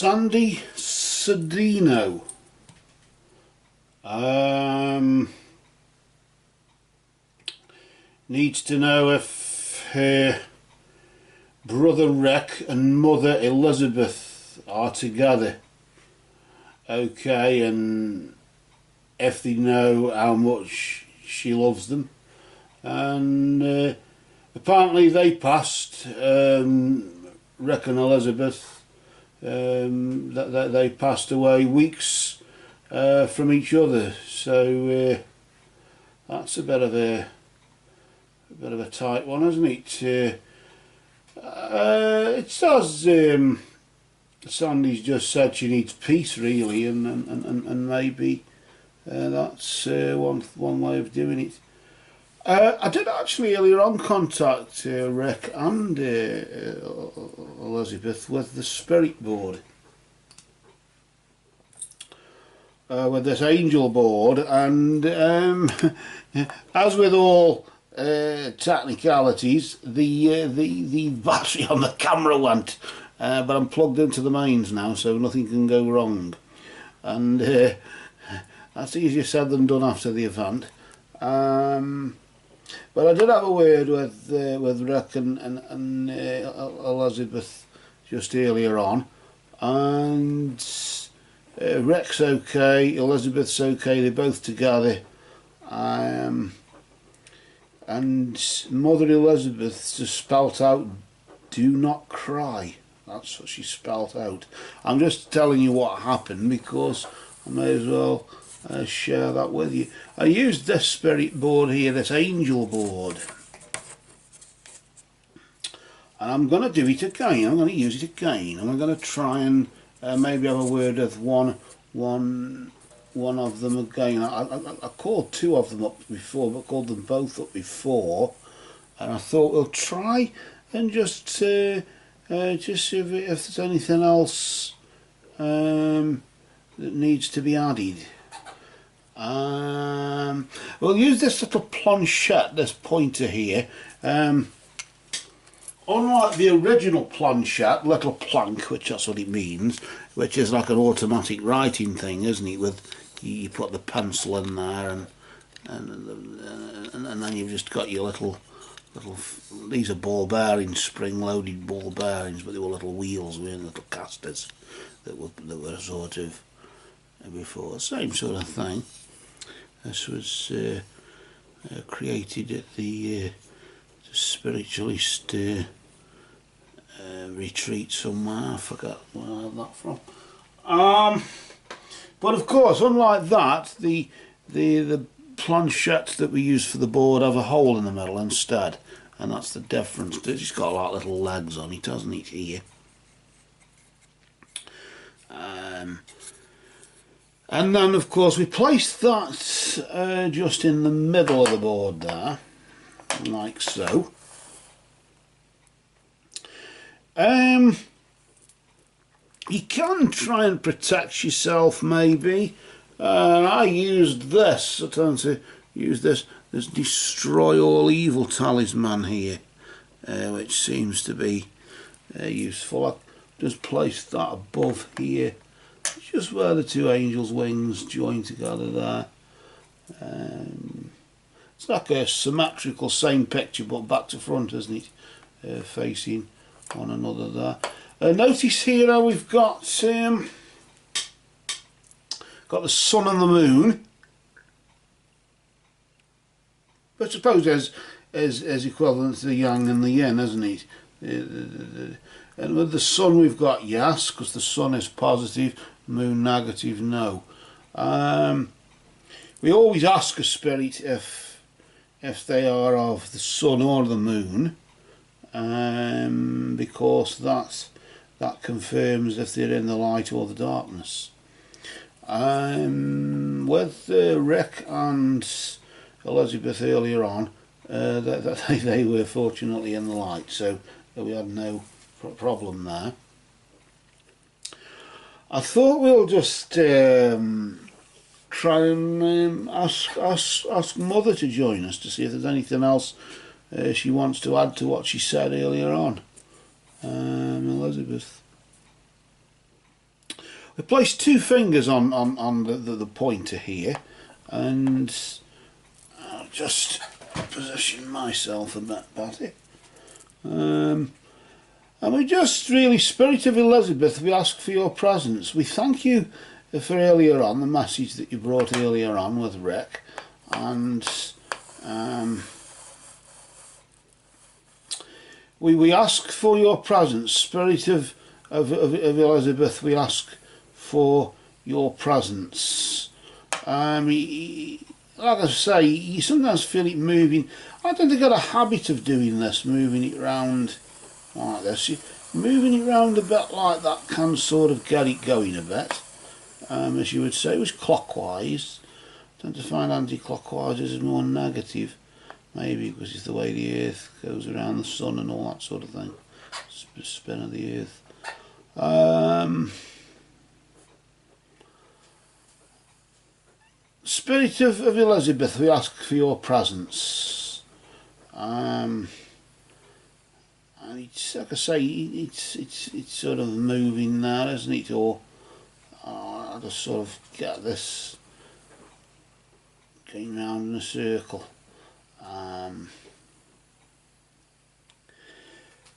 Sandi Cedeño. Needs to know if her brother Rick and mother Elizabeth are together. Okay, and if they know how much she loves them. And apparently they passed, Rick and Elizabeth, they passed away weeks from each other, so that's a bit of a tight one, isn't it? It says Sandy's just said she needs peace, really, and maybe that's one way of doing it. I did actually earlier on contact Rick and Elizabeth with the spirit board, with this angel board, and as with all technicalities, the battery on the camera went, but I'm plugged into the mains now, so nothing can go wrong, and that's easier said than done after the event. But I did have a word with Rick and Elizabeth just earlier on, and Rick's okay, Elizabeth's okay, they're both together, and Mother Elizabeth just spelt out, "Do not cry." That's what she spelt out. I'm just telling you what happened because I may as well share that with you. I used this spirit board here, this angel board, and I'm going to do it again. I'm going to use it again, and I'm going to try and maybe have a word with one of them again. I called two of them up before, but called them both up before, and I thought we'll try and just see if there's anything else that needs to be added. We'll use this little planchette, this pointer here. Unlike the original planchette, little plank, which that's what it means, which is like an automatic writing thing, isn't it? With you put the pencil in there, and then you've just got your little. These are ball bearings, spring-loaded ball bearings, but they were little wheels, weren't little casters that were sort of before, same sort of thing. This was created at the spiritualist retreat somewhere. I forgot where I had that from. But of course, unlike that, the planchettes that we use for the board have a hole in the middle instead, and that's the difference. It's got like little legs on it, hasn't it, here? And then of course we place that just in the middle of the board there, like so. You can try and protect yourself maybe. I used this, I tend to use this destroy all evil talisman here, which seems to be useful. I just placed that above here, just where the two angels' wings join together there. It's like a symmetrical same picture but back to front, isn't it? Facing one another there. Notice here how we've got the sun and the moon, which I suppose is equivalent to the yang and the yin, isn't it? And with the sun we've got yes, because the sun is positive, moon negative, no. We always ask a spirit if they are of the sun or the moon, because that confirms if they're in the light or the darkness. With Rick and Elizabeth earlier on, they were fortunately in the light, so we had no problem there. I thought we'll just try and ask Mother to join us to see if there's anything else she wants to add to what she said earlier on. Elizabeth. we place 2 fingers on the pointer here, and I'll just position myself a bit better. And we just really, Spirit of Elizabeth, we ask for your presence. We thank you for earlier on, the message that you brought earlier on with Rick, and we ask for your presence. Spirit of Elizabeth, we ask for your presence. Like I say, you sometimes feel it moving. I tend to get a habit of doing this, moving it round like this. Moving it round a bit like that can sort of get it going a bit, as you would say. It was clockwise. I tend to find anti-clockwise is more negative, maybe because it's the way the earth goes around the sun and all that sort of thing, spin of the earth. Spirit of Elizabeth, we ask for your presence. And it's, like I say, it's sort of moving there, isn't it? Or I just sort of get this going round in a circle.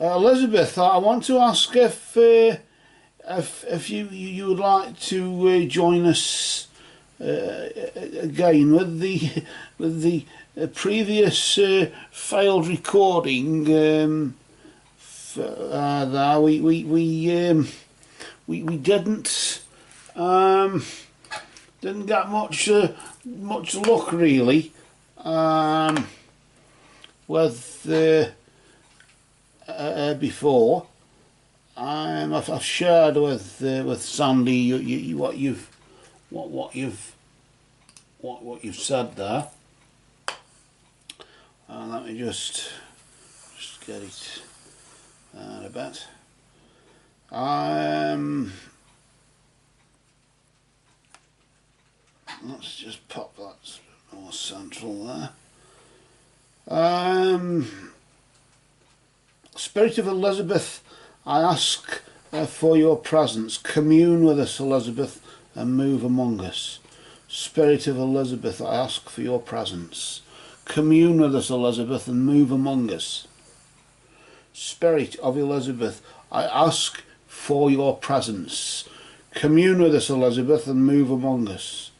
Elizabeth, I want to ask if you would like to join us again with the previous failed recording. There we didn't get much luck really with before. I've shared with Sandi what you've said there. Let me just get it there a bit. Let's just pop that more central there. Spirit of Elizabeth, I ask for your presence. Commune with us, Elizabeth, and move among us. Spirit of Elizabeth, I ask for your presence. Commune with us, Elizabeth, and move among us. Spirit of Elizabeth, I ask for your presence. Commune with us, Elizabeth, and move among us.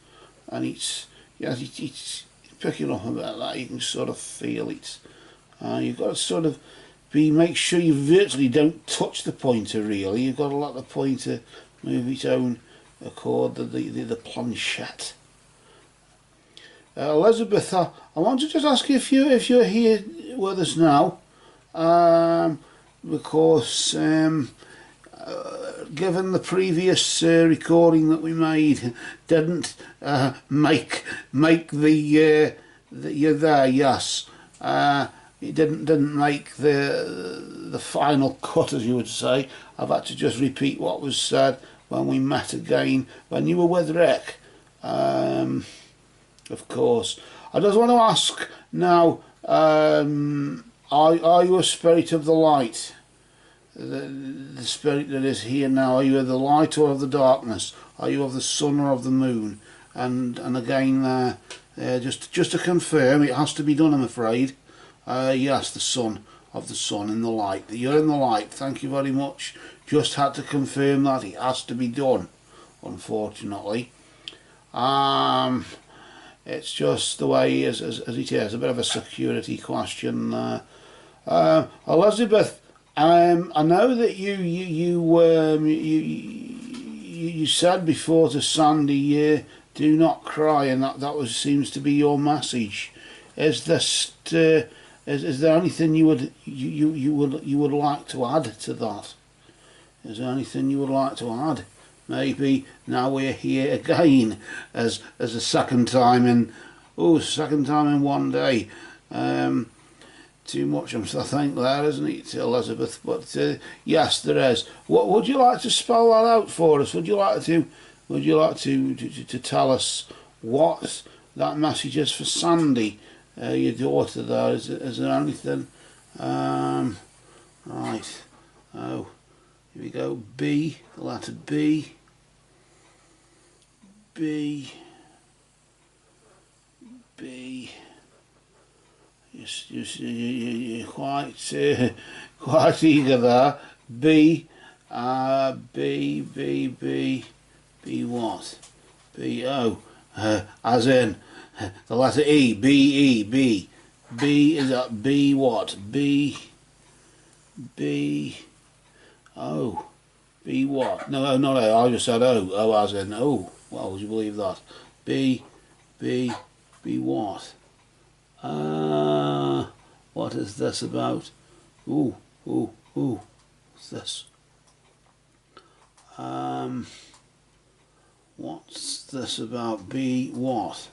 And it's picking up about that. You can sort of feel it. You've got to sort of make sure you virtually don't touch the pointer really. You've got to let the pointer move its own accord, the planchette. Elizabeth, I want to just ask you if you're here with us now, because given the previous recording that we made didn't make the you're there, yes. It didn't make the final cut, as you would say. I've had to just repeat what was said when we met again when you were with Rick. Of course, I just want to ask now: are you a spirit of the light? The spirit that is here now. Are you of the light or of the darkness? Are you of the sun or of the moon? And again, just to confirm, it has to be done, I'm afraid. Yes, the sun, of the sun in the light. You're in the light. Thank you very much. Just had to confirm that it has to be done, unfortunately. It's just the way as it is. A bit of a security question there. Elizabeth, I know that you said before to Sandi, do not cry, and that seems to be your message. Is this is there anything you would like to add to that? Is there anything you would like to add? Maybe now we're here again as a second time in one day. Too much, I think, there, isn't it, Elizabeth? But yes, there is. What would you like to spell that out for us? Would you like to tell us what that message is for Sandi, your daughter there? Is there anything? Right. Oh, here we go. B, the letter B. B. You're quite eager there. B what? B O. As in the letter E. B. Is that B what? B O. B what? No, not O. I just said O. O as in O. Well, would you believe that? B what? What is this about? Ooh. What's this? What's this about? B what?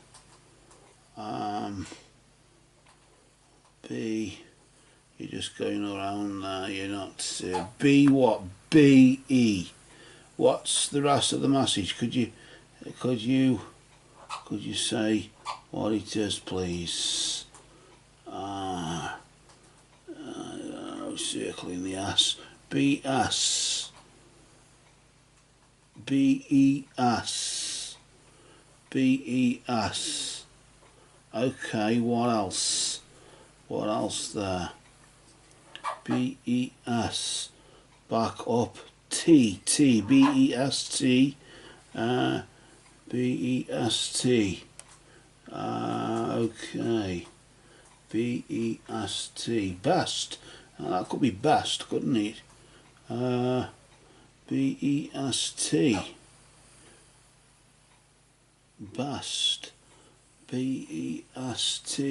B. You're just going around there. You're not. B what? B E. What's the rest of the message? Could you say what it is, please? Circling the S. B S. Okay, what else? What else there? BES. Back up. T. BEST. BEST. Okay. BEST. Best. That could be best, couldn't it? BEST. Best. BEST.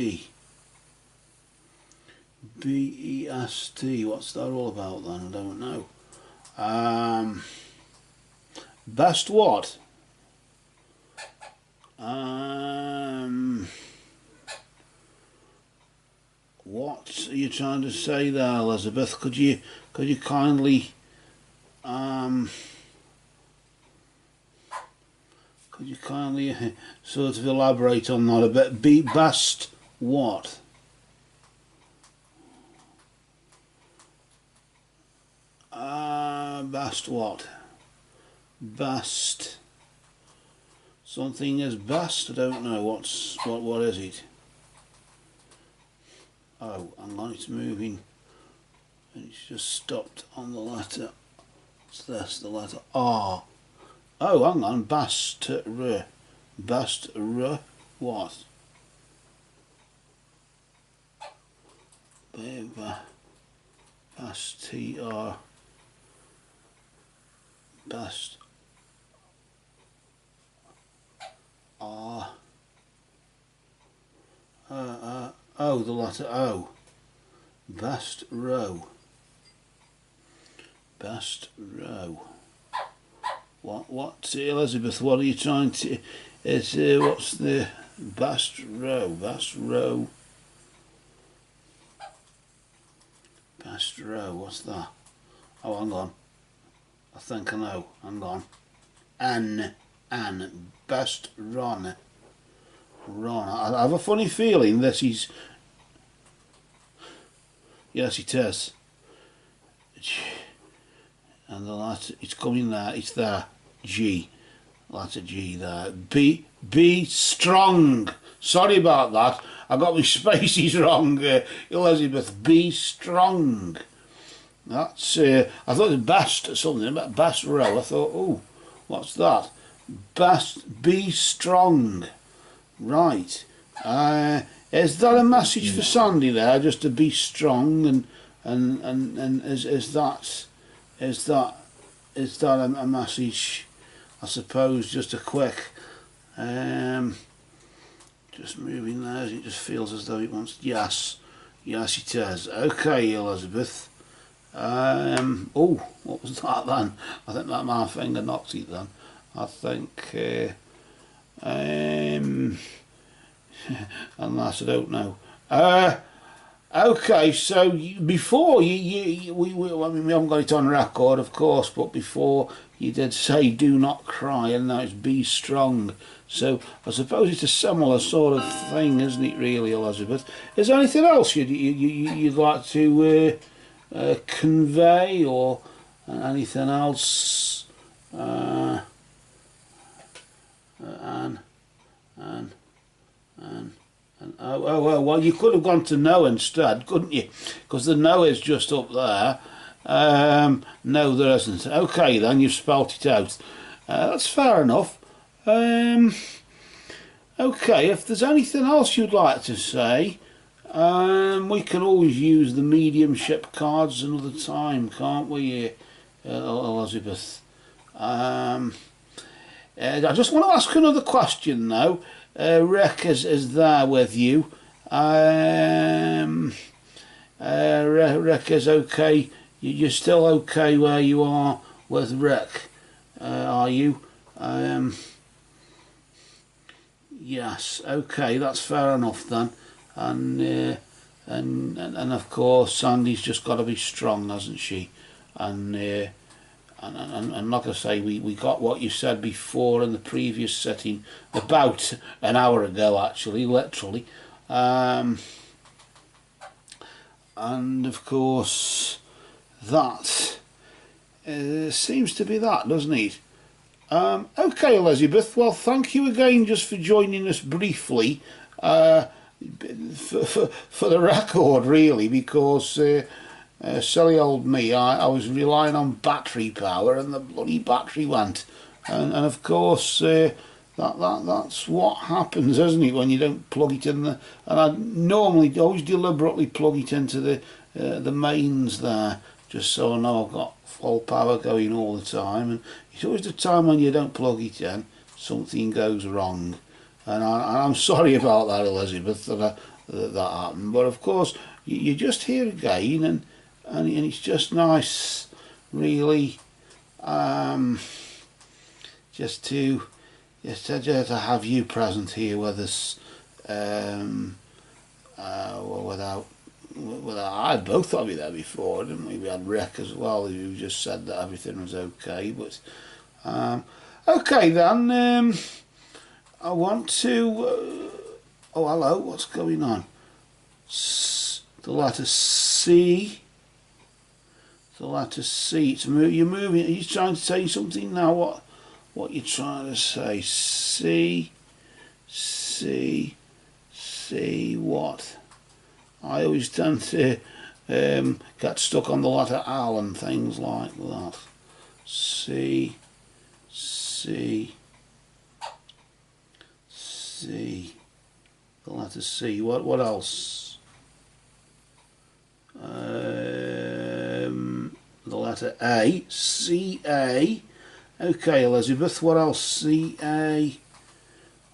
BEST. What's that all about then? I don't know. Best what? What are you trying to say there, Elizabeth? Could you kindly sort of elaborate on that a bit? Be best what? Best what? Best. Something is best. I don't know. What is it? Oh, hang on, it's moving. It's just stopped on the letter. What's this? The letter R. Oh, hang on. Best R. Best R. What? Best T R. Best R. Oh, the letter O. Best row. Best row. What, Elizabeth? What are you trying to? What's the best row? Best row. Best row. What's that? Oh, hang on. I think I know. Hang on. Anne. Best run. I have a funny feeling that he's. Yes, it is. And the letter, it's coming there. It's there. G. Letter G there. B strong. Sorry about that. I got my spaces wrong, Elizabeth. Be strong. That's. I thought it was best something about best row. I thought, oh, what's that? Best. Be strong. Right. Is that a message for Sandy there? Just to be strong and is that a message? I suppose just a quick. Just moving there. It just feels as though it wants. Yes, it is. Okay, Elizabeth. Oh, what was that then? I think that my finger knocked it then. I think. Unless I don't know. Okay, so before we haven't got it on record, of course, but before you did say do not cry, and now it's be strong. So I suppose it's a similar sort of thing, isn't it, really, Elizabeth? Is there anything else you'd like to convey, or anything else? Well, you could have gone to no instead, couldn't you? Because the no is just up there. No, there isn't. Okay, then you've spelt it out. That's fair enough. Okay, if there's anything else you'd like to say, we can always use the mediumship cards another time, can't we, Elizabeth? I just want to ask another question now. Rick is there with you. Rick is okay. You're still okay where you are with Rick, are you? Yes. Okay, that's fair enough then. And of course, Sandy's just got to be strong, hasn't she? And like I say, we got what you said before in the previous setting, about an hour ago actually, literally. And of course, that seems to be that, doesn't it? Okay, Elizabeth, well, thank you again just for joining us briefly, for the record, really, because silly old me, I was relying on battery power and the bloody battery went. And of course, that's what happens, isn't it, when you don't plug it in the... And I normally always deliberately plug it into the mains there, just so I know I've got full power going all the time. And it's always the time when you don't plug it in, something goes wrong. And I'm sorry about that, Elizabeth, that happened. But of course, you're just here again, and it's just nice, really, just to have you present here with us. Without I both of you there before, didn't we? We had Rick as well, who just said that everything was okay. But okay then, I want to. Oh, hello. What's going on? The letter C. The letter C. You're moving. Are you trying to say something now? What you're trying to say? C. What? I always tend to get stuck on the letter L and things like that. C. The letter C. What else? The letter A. C-A. Okay, Elizabeth, what else? C-A.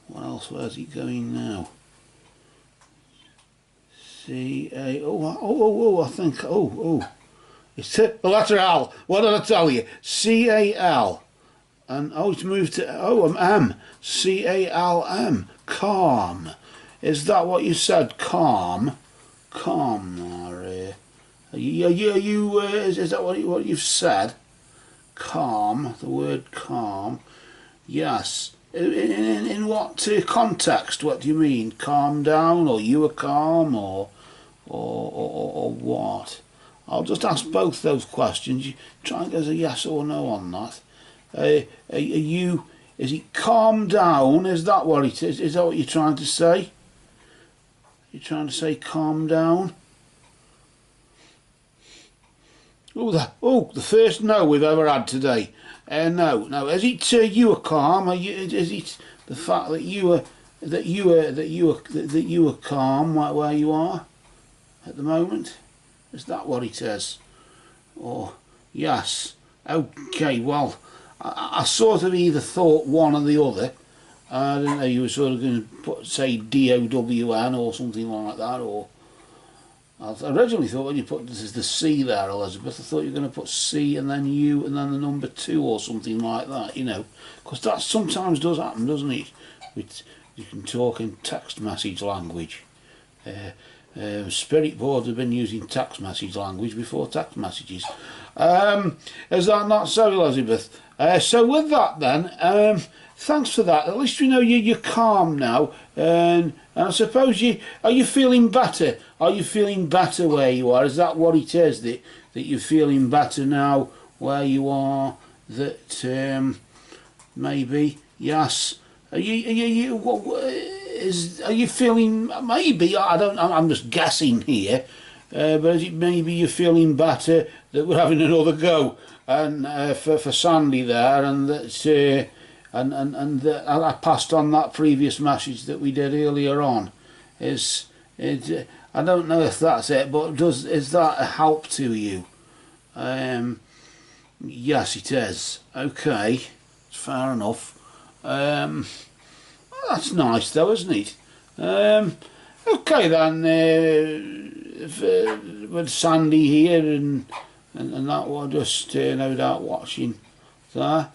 What else? Where's he going now? C-A. I think. It's the letter L. What did I tell you? C-A-L. And it's moved to M. C-A-L-M. Calm. Is that what you said? Calm. Calm. Are you? Is that what you've said? Calm. The word calm. Yes. In what context? What do you mean? Calm down, or you are calm, or what? I'll just ask both those questions. You try and get a yes or no on that. Are you? Is it calm down? Is that what it is? Is that what you're trying to say? You're trying to say calm down? The first no we've ever had today. No. Is it you are calm? Is it the fact that you are calm where you are at the moment? Is that what it is? Or yes. Okay. Well, I sort of either thought one or the other. I didn't know you were sort of going to say D-O-W-N or something like that, or I originally thought when you put this is the C there, Elizabeth, I thought you were going to put C and then U and then the number 2 or something like that, you know, because that sometimes does happen, doesn't it? You can talk in text message language. Spirit boards have been using text message language before text messages. Is that not so, Elizabeth? So with that then, thanks for that. At least we know you're calm now, and I suppose are you feeling better? Are you feeling better where you are? Is that what it is, that you're feeling better now where you are? That maybe yes. are you feeling, maybe, I don't, I'm just guessing here, but is it maybe you're feeling better that we're having another go, and for Sandy there, and that I passed on that previous message that we did earlier on. I don't know if that's it, but is that a help to you? Yes, it is. Okay, fair enough. That's nice though, isn't it? Okay then, with Sandy here and that, we'll just no doubt watching there.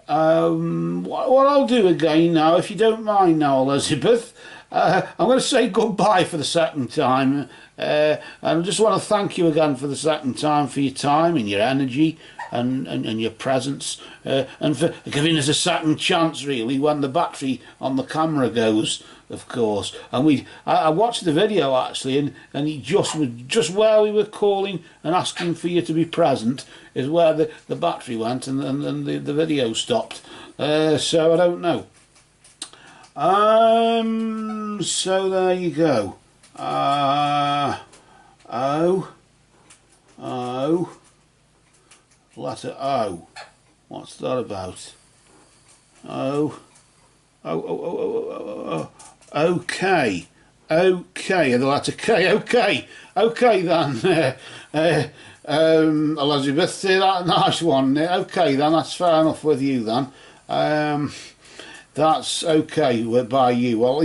What I'll do again now, if you don't mind now, Elizabeth, I'm going to say goodbye for the second time, and I just want to thank you again for the second time for your time and your energy and your presence, and for giving us a second chance really when the battery on the camera goes, of course. And I watched the video actually, and it just where we were calling and asking for you to be present is where the battery went, and the video stopped. So I don't know. So there you go. Letter O. What's that about? Okay. Okay, the letter K. Okay then. Elizabeth, that nice one. Okay then, that's fair enough with you then. That's okay by you. Well,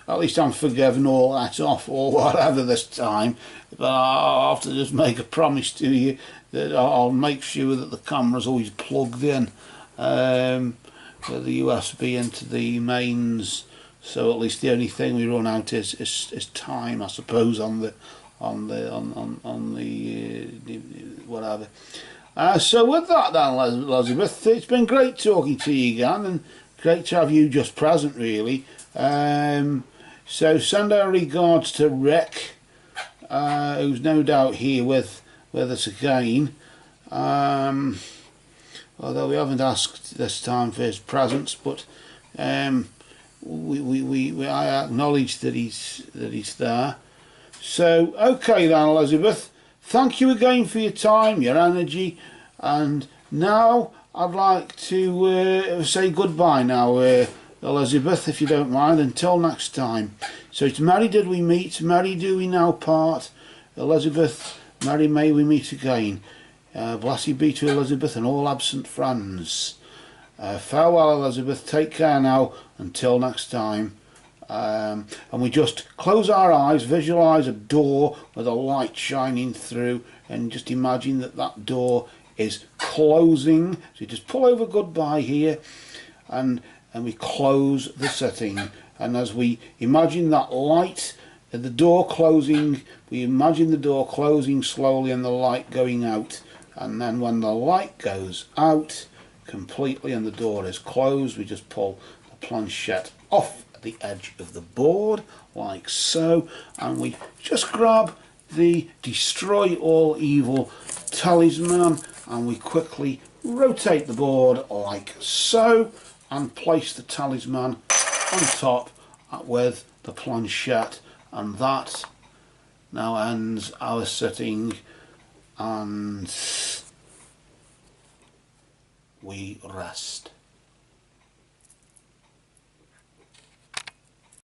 at least I'm forgiven all that off or whatever this time. But I'll have to just make a promise to you that I'll make sure that the camera's always plugged in, the USB into the mains. So at least the only thing we run out is time, I suppose, on the whatever. So with that then, Elizabeth, it's been great talking to you again, and great to have you just present really. So send our regards to Rick, who's no doubt here with us again. Although we haven't asked this time for his presence, but I acknowledge that he's there. So okay then, Elizabeth, thank you again for your time, your energy, and now I'd like to say goodbye now, Elizabeth, if you don't mind, until next time. So it's merry did we meet, merry do we now part. Elizabeth, merry may we meet again. Blessed be to Elizabeth and all absent friends. Farewell, Elizabeth, take care now, until next time. And we just close our eyes, visualise a door with a light shining through, and just imagine that door is closing. So you just pull over goodbye here, and we close the setting. And as we imagine that light, the door closing, we imagine the door closing slowly and the light going out. And then when the light goes out completely and the door is closed, we just pull the planchette off the edge of the board like so, and we just grab the destroy all evil talisman, and we quickly rotate the board like so and place the talisman on top with the planchette, and that now ends our sitting, and we rest.